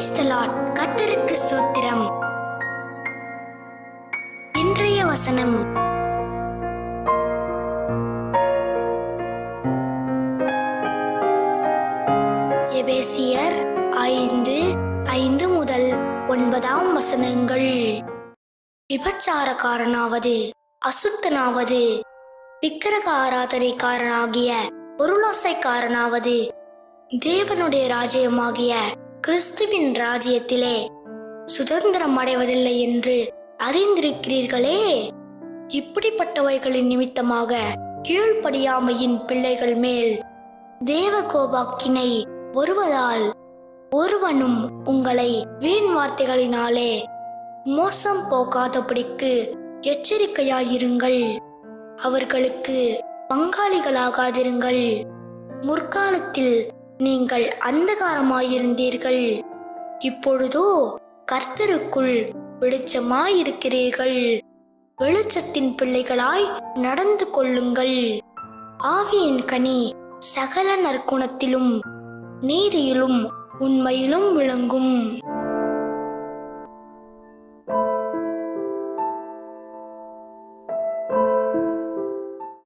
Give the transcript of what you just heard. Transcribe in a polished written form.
Praise the Lord. கர்த்தருக்கு ஸ்தோத்திரம். இன்றைய வசனம் எபேசியர் 5:5 முதல் 9 வசனங்கள். விபச்சாரக்காரனாவது, அசுத்தனாவது, விக்கிரக ஆராதனைக்காரனாகிய பொருளாசைக்காரனாவது தேவனுடைய ராஜ்யமாகிய கிறிஸ்துவின் ராஜ்யத்திலே சுதந்திரம் அடைவதில்லை என்று அறிந்திருக்கிறீர்களே. இப்படிப்பட்டவைகளின் நிமித்தமாக கீழ்ப்படியாமையின் பிள்ளைகள் மேல் தேவ கோபாக்கினை வருவதால் ஒருவனும் உங்களை வீண் வார்த்தைகளினாலே மோசம் போகாதபடிக்கு எச்சரிக்கையாயிருங்கள். அவர்களுக்கு பங்காளிகளாகாதிருங்கள். முற்காலத்தில் நீங்கள் அந்தகாரமாயிருந்தீர்கள், இப்பொழுதோ கர்த்தருக்குள் வெளிச்சமாயிருக்கிறீர்கள். வெளிச்சத்தின் பிள்ளைகளாய் நடந்து கொள்ளுங்கள். ஆவியின் கனி சகல நற்குணத்திலும் நீதியிலும் உண்மையிலும் விளங்கும்.